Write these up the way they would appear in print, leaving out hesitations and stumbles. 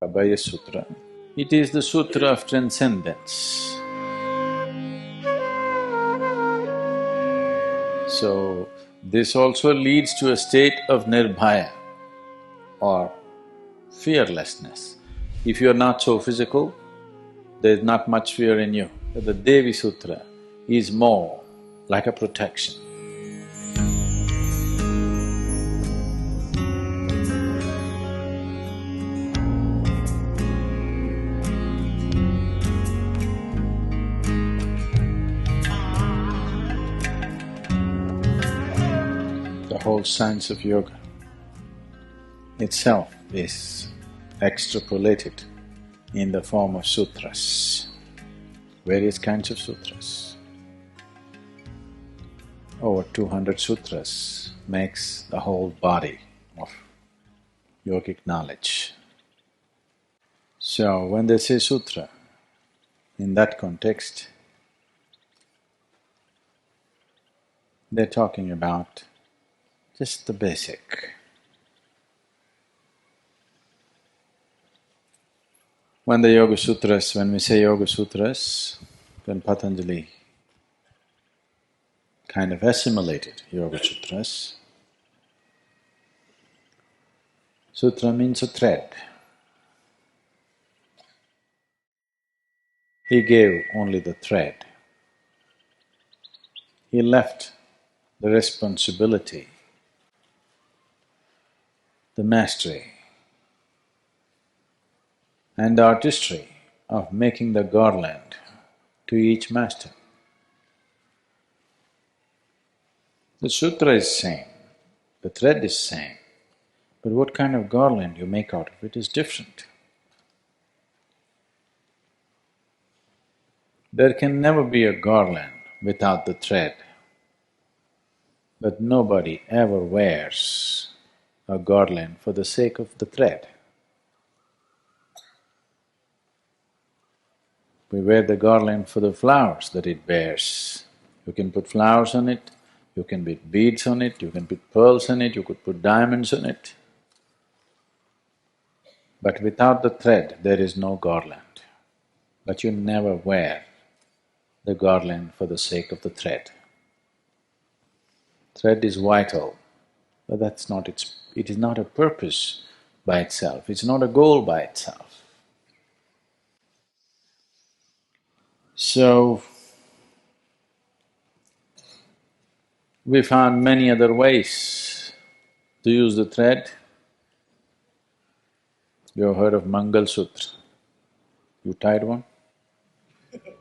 Abhaya Sutra. It is the sutra of transcendence. So, this also leads to a state of nirbhaya or fearlessness. If you are not so physical, there is not much fear in you. The Devi Sutra is more like a protection. The whole science of yoga itself is extrapolated in the form of sutras, various kinds of sutras. Over 200 sutras makes the whole body of yogic knowledge. So when they say sutra, in that context, they're talking about just the basic. When the Yoga Sutras, when we say Yoga Sutras, when Patanjali kind of assimilated Yoga Sutras, sutra means a thread. He gave only the thread. He left the responsibility, the mastery and the artistry of making the garland to each master. The sutra is same, the thread is same, but what kind of garland you make out of it is different. There can never be a garland without the thread, but nobody ever wears a garland for the sake of the thread. We wear the garland for the flowers that it bears. You can put flowers on it, you can put beads on it, you can put pearls on it, you could put diamonds on it. But without the thread, there is no garland. But you never wear the garland for the sake of the thread. Thread is vital, but that's not it is not a purpose by itself, it's not a goal by itself. So, we found many other ways to use the thread. You have heard of Mangal Sutra? You tied one? Okay.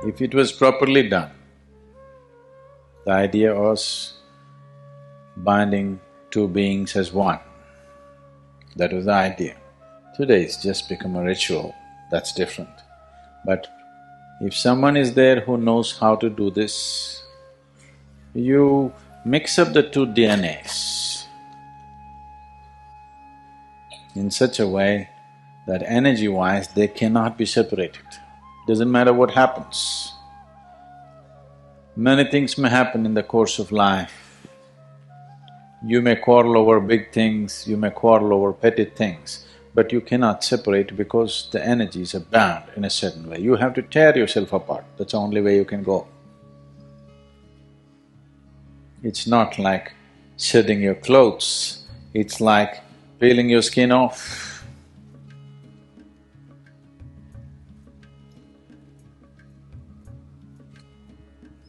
If it was properly done, the idea was binding two beings as one. That was the idea. Today it's just become a ritual, that's different. But if someone is there who knows how to do this, you mix up the two DNAs in such a way that energy-wise they cannot be separated. Doesn't matter what happens. Many things may happen in the course of life. You may quarrel over big things, you may quarrel over petty things, but you cannot separate because the energies are bound in a certain way. You have to tear yourself apart, that's the only way you can go. It's not like shedding your clothes, it's like peeling your skin off.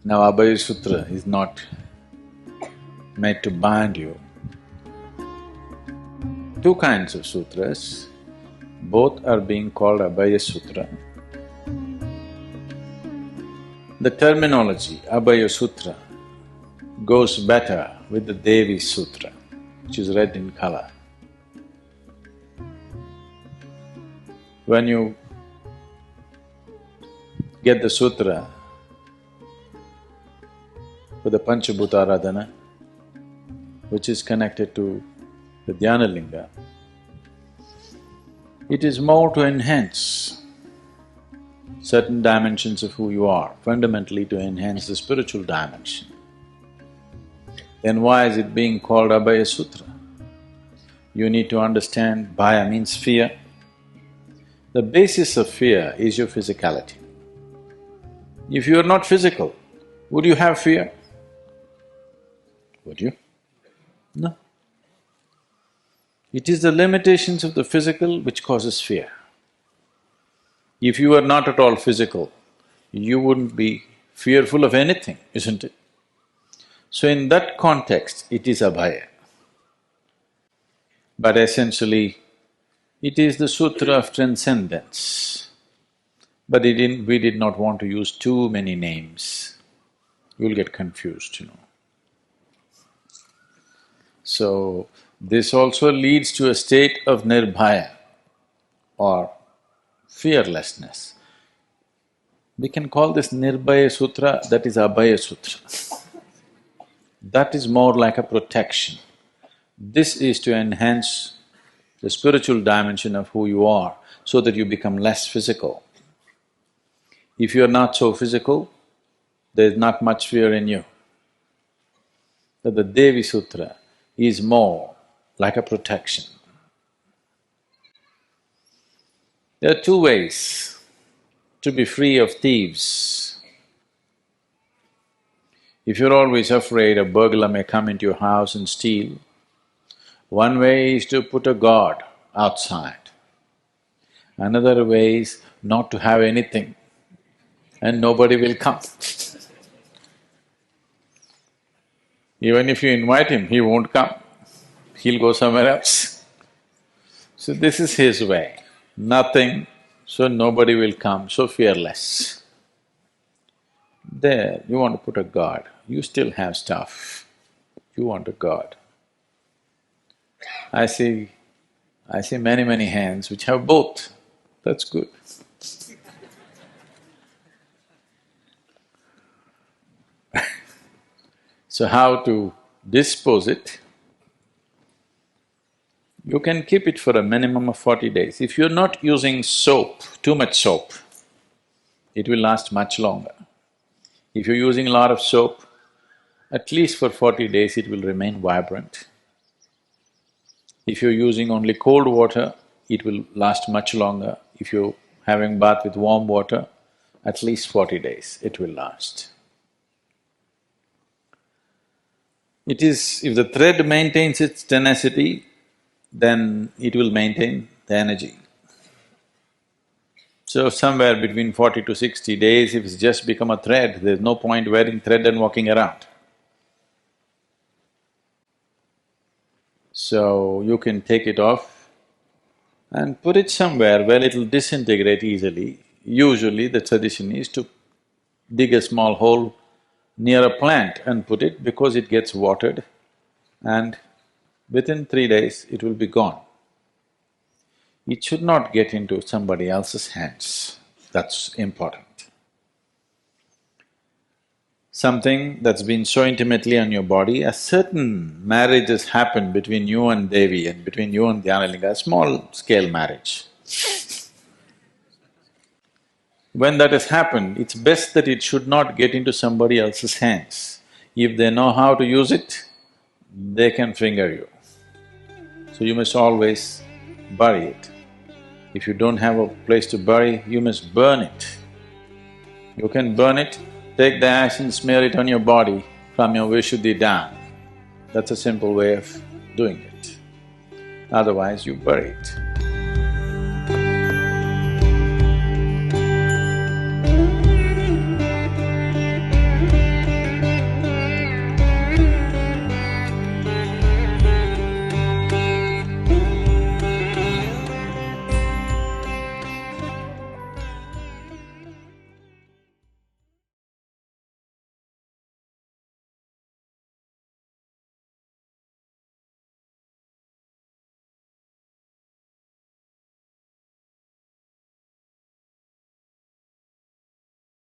Now, Abhaya Sutra is not made to bind you. Two kinds of sutras, both are being called Abhaya Sutra. The terminology Abhaya Sutra goes better with the Devi Sutra, which is red in color. When you get the sutra for the Panchabhuta Aradhana, which is connected to the Dhyana Linga, it is more to enhance certain dimensions of who you are, fundamentally to enhance the spiritual dimension. then why is it being called Abhaya Sutra? You need to understand Bhaya means fear. The basis of fear is your physicality. If you are not physical, would you have fear? Would you? No. It is the limitations of the physical which causes fear. If you are not at all physical, you wouldn't be fearful of anything, isn't it? So in that context, it is Abhaya. But essentially, it is the sutra of transcendence. But we did not want to use too many names. You'll get confused, you know. So, this also leads to a state of nirbhaya or fearlessness. We can call this Nirbhaya Sutra, that is Abhaya Sutra. That is more like a protection. This is to enhance the spiritual dimension of who you are so that you become less physical. If you're not so physical, there's not much fear in you. So the Devi Sutra is more like a protection. There are two ways to be free of thieves. If you're always afraid a burglar may come into your house and steal, one way is to put a guard outside. Another way is not to have anything and nobody will come. Even if you invite him, he won't come, he'll go somewhere else. So this is his way, nothing, so nobody will come, so fearless. There, you want to put a guard, you still have stuff, you want a guard. I see many hands which have both, that's good. So how to dispose it? You can keep it for a minimum of 40 days. If you're not using soap, too much soap, it will last much longer. If you're using a lot of soap, at least for 40 days it will remain vibrant. If you're using only cold water, it will last much longer. If you're having bath with warm water, at least 40 days it will last. It is… if the thread maintains its tenacity, then it will maintain the energy. So somewhere between 40 to 60 days, if it's just become a thread, there's no point wearing thread and walking around. So you can take it off and put it somewhere where it'll disintegrate easily. Usually the tradition is to dig a small hole near a plant and put it because it gets watered and within 3 days it will be gone. It should not get into somebody else's hands, that's important. Something that's been so intimately on your body, a certain marriage has happened between you and Devi and between you and Dhyanalinga, a small-scale marriage. When that has happened, it's best that it should not get into somebody else's hands. If they know how to use it, they can finger you. So you must always bury it. If you don't have a place to bury, you must burn it. You can burn it, take the ash and smear it on your body from your Vishuddhi down. That's a simple way of doing it. Otherwise, you bury it.